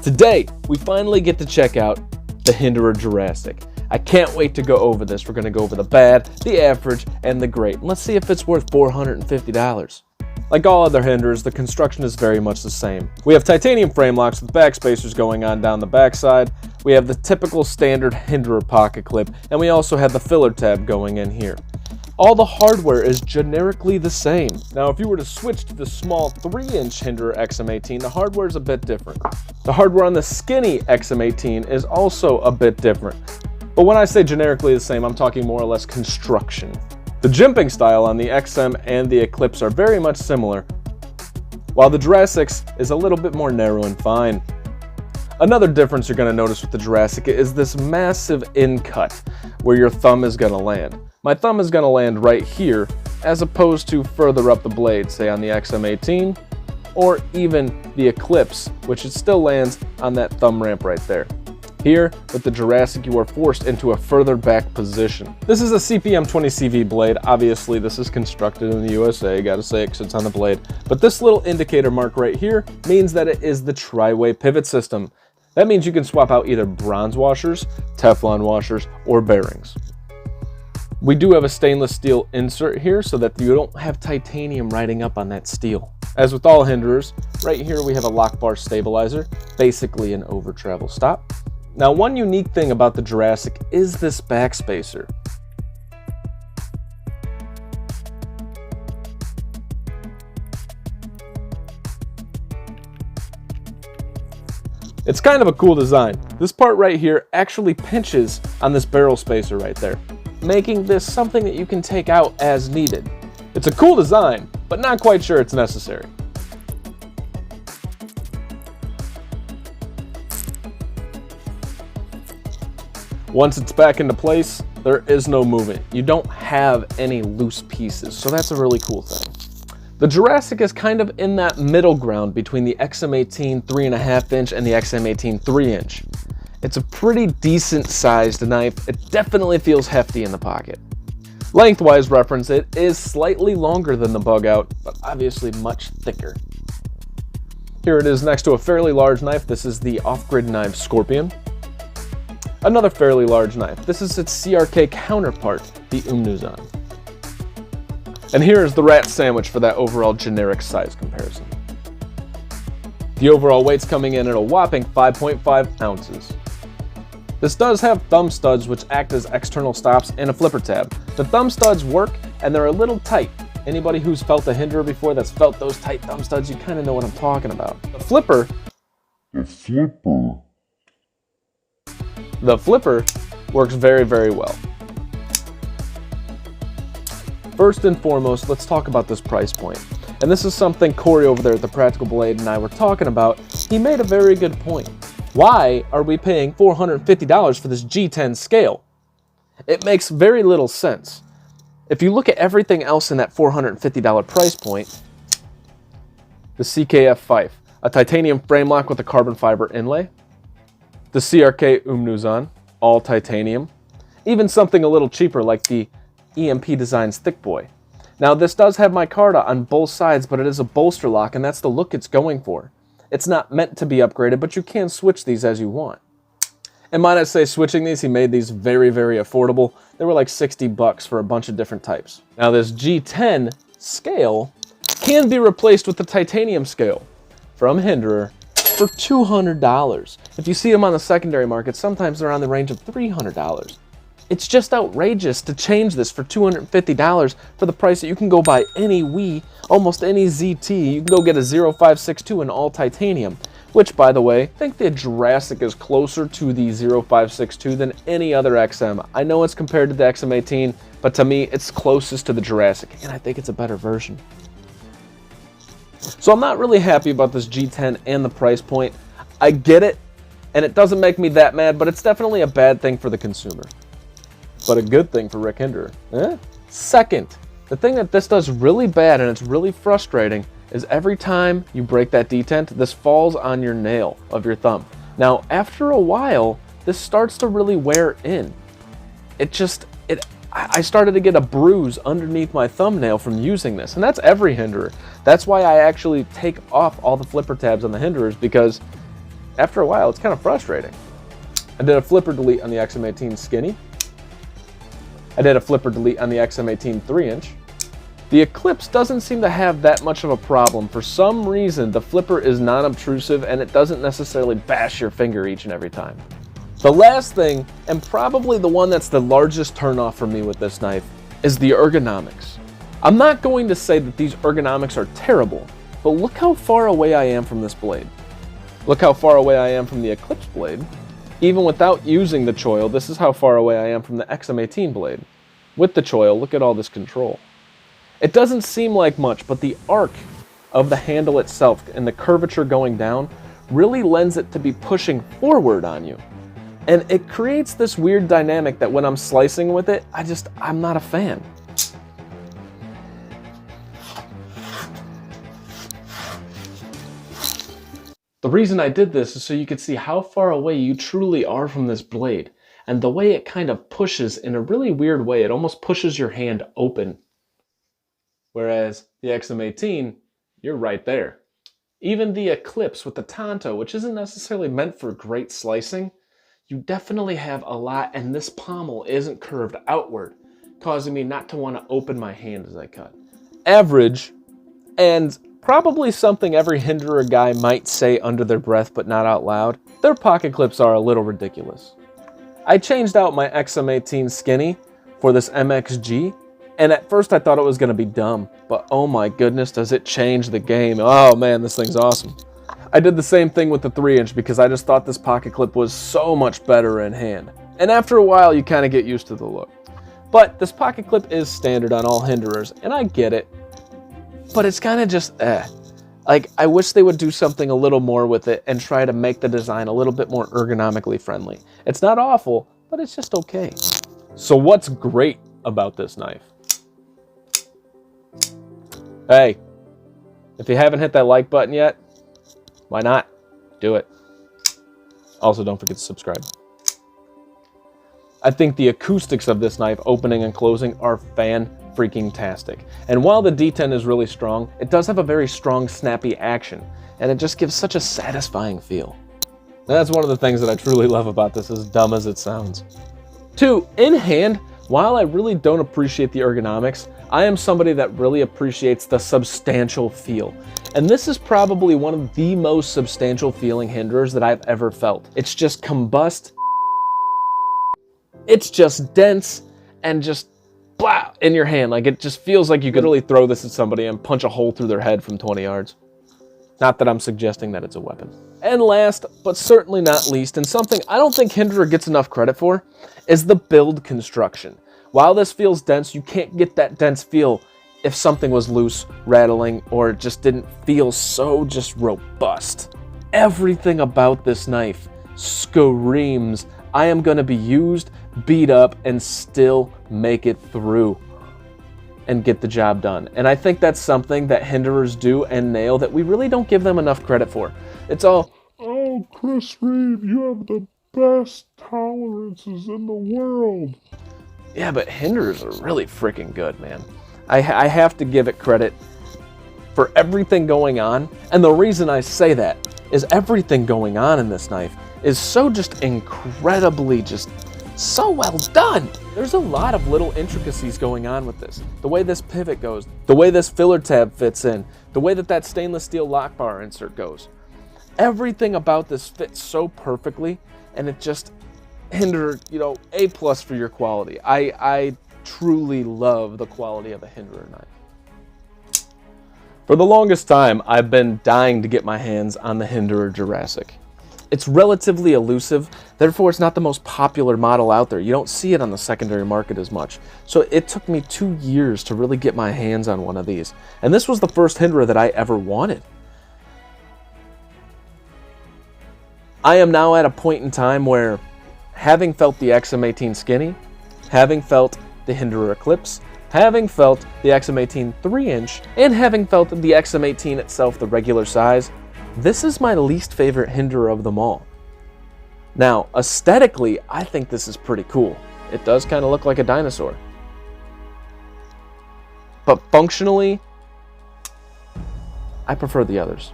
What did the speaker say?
Today, we finally get to check out the Hinderer Jurassic. I can't wait to go over this. We're going to go over the bad, the average, and the great. Let's see if it's worth $450. Like all other Hinderers, the construction is very much the same. We have titanium frame locks with back spacers going on down the backside. We have the typical standard Hinderer pocket clip, and we also have the filler tab going in here. All the hardware is generically the same. Now, if you were to switch to the small 3-inch Hinderer XM18, the hardware is a bit different. The hardware on the skinny XM18 is also a bit different. But when I say generically the same, I'm talking more or less construction. The jimping style on the XM and the Eclipse are very much similar, while the Jurassic's is a little bit more narrow and fine. Another difference you're going to notice with the Jurassic is this massive in-cut where your thumb is going to land. My thumb is going to land right here as opposed to further up the blade, say on the XM18 or even the Eclipse, which it still lands on that thumb ramp right there. Here, with the Jurassic, you are forced into a further back position. This is a CPM 20CV blade. Obviously, this is constructed in the USA, gotta say it because it's on the blade. But this little indicator mark right here means that it is the tri-way pivot system. That means you can swap out either bronze washers, Teflon washers, or bearings. We do have a stainless steel insert here so that you don't have titanium riding up on that steel. As with all Hinderers, right here we have a lock bar stabilizer, basically an over travel stop. Now, one unique thing about the Jurassic is this back spacer. It's kind of a cool design. This part right here actually pinches on this barrel spacer right there, making this something that you can take out as needed. It's a cool design, but not quite sure it's necessary. Once it's back into place, there is no movement. You don't have any loose pieces, so that's a really cool thing. The Jurassic is kind of in that middle ground between the XM18 3.5-inch and the XM18 3-inch. It's a pretty decent sized knife. It definitely feels hefty in the pocket. Lengthwise reference, it is slightly longer than the Bug Out, but obviously much thicker. Here it is next to a fairly large knife. This is the off-grid Knive Scorpion. Another fairly large knife. This is its CRK counterpart, the Umnuzan. And here is the rat sandwich for that overall generic size comparison. The overall weight's coming in at a whopping 5.5 ounces. This does have thumb studs which act as external stops and a flipper tab. The thumb studs work and they're a little tight. Anybody who's felt a Hinderer before that's felt those tight thumb studs, you kind of know what I'm talking about. The flipper works very, very well. First and foremost, let's talk about this price point. And this is something Corey over there at the Practical Blade and I were talking about. He made a very good point. Why are we paying $450 for this G10 scale? It makes very little sense. If you look at everything else in that $450 price point, the CKF Fife, a titanium frame lock with a carbon fiber inlay, the CRK Umnuzan, all titanium, even something a little cheaper like the EMP Designs Thick Boy. Now this does have micarta on both sides, but it is a bolster lock and that's the look it's going for. It's not meant to be upgraded, but you can switch these as you want. And might I say, switching these, he made these very, very affordable. They were like 60 bucks for a bunch of different types. Now this G10 scale can be replaced with the titanium scale from Hinderer for $200. If you see them on the secondary market, sometimes they're on the range of $300. It's just outrageous to change this for $250 for the price that you can go buy any Wii, almost any ZT. You can go get a 0562 in all titanium, which, by the way, I think the Jurassic is closer to the 0562 than any other XM. I know it's compared to the XM18, but to me, it's closest to the Jurassic, and I think it's a better version. So I'm not really happy about this G10 and the price point. I get it, and it doesn't make me that mad, but it's definitely a bad thing for the consumer. But a good thing for Rick Hinderer. Second, the thing that this does really bad and it's really frustrating is every time you break that detent, this falls on your nail of your thumb. Now, after a while, this starts to really wear in. I started to get a bruise underneath my thumbnail from using this, and that's every Hinderer. That's why I actually take off all the flipper tabs on the Hinderers, because after a while, it's kind of frustrating. I did a flipper delete on the XM18 Skinny. I did a flipper delete on the XM18 3-inch. The Eclipse doesn't seem to have that much of a problem. For some reason, the flipper is non-obtrusive and it doesn't necessarily bash your finger each and every time. The last thing, and probably the one that's the largest turnoff for me with this knife, is the ergonomics. I'm not going to say that these ergonomics are terrible, but look how far away I am from this blade. Look how far away I am from the Eclipse blade. Even without using the choil, this is how far away I am from the XM18 blade. With the choil, look at all this control. It doesn't seem like much, but the arc of the handle itself and the curvature going down really lends it to be pushing forward on you. And it creates this weird dynamic that when I'm slicing with it, I'm not a fan. The reason I did this is so you could see how far away you truly are from this blade. And the way it kind of pushes in a really weird way, it almost pushes your hand open. Whereas the XM18, you're right there. Even the Eclipse with the Tonto, which isn't necessarily meant for great slicing, you definitely have a lot, and this pommel isn't curved outward, causing me not to want to open my hand as I cut. Average, and probably something every Hinderer guy might say under their breath but not out loud, their pocket clips are a little ridiculous. I changed out my XM18 Skinny for this MXG, and at first I thought it was going to be dumb, but oh my goodness, does it change the game. Oh man, this thing's awesome. I did the same thing with the 3-inch because I just thought this pocket clip was so much better in hand. And after a while, you kind of get used to the look. But this pocket clip is standard on all Hinderers, and I get it. But it's kind of just Like, I wish they would do something a little more with it and try to make the design a little bit more ergonomically friendly. It's not awful, but it's just okay. So what's great about this knife? Hey, if you haven't hit that like button yet, why not? Do it. Also, don't forget to subscribe. I think the acoustics of this knife, opening and closing, are fan-freaking-tastic. And while the D10 is really strong, it does have a very strong, snappy action, and it just gives such a satisfying feel. And that's one of the things that I truly love about this, as dumb as it sounds. 2, in hand, while I really don't appreciate the ergonomics, I am somebody that really appreciates the substantial feel. And this is probably one of the most substantial feeling Hinderers that I've ever felt. It's just combust. It's just dense and just blah in your hand. Like, it just feels like you could really throw this at somebody and punch a hole through their head from 20 yards. Not that I'm suggesting that it's a weapon. And last, but certainly not least, and something I don't think Hinderer gets enough credit for, is the build construction. While this feels dense, you can't get that dense feel if something was loose, rattling, or just didn't feel so just robust. Everything about this knife screams, I am going to be used, beat up, and still make it through and get the job done. And I think that's something that Hinderers do and nail that we really don't give them enough credit for. It's all, oh, Chris Reeve, you have the best tolerances in the world. Yeah, but Hinderers are really freaking good, man. I have to give it credit for everything going on. And the reason I say that is everything going on in this knife is so just incredibly just so well done. There's a lot of little intricacies going on with this. The way this pivot goes, the way this filler tab fits in, the way that stainless steel lock bar insert goes. Everything about this fits so perfectly, and it just, Hinderer, you know, A+ for your quality. I truly love the quality of a Hinderer knife. For the longest time, I've been dying to get my hands on the Hinderer Jurassic. It's relatively elusive, therefore it's not the most popular model out there. You don't see it on the secondary market as much. So it took me 2 years to really get my hands on one of these. And this was the first Hinderer that I ever wanted. I am now at a point in time where, having felt the XM18 Skinny, having felt the Hinderer Eclipse, having felt the XM18 3-inch, and having felt the XM18 itself, the regular size, this is my least favorite Hinderer of them all. Now, aesthetically, I think this is pretty cool. It does kind of look like a dinosaur. But functionally, I prefer the others.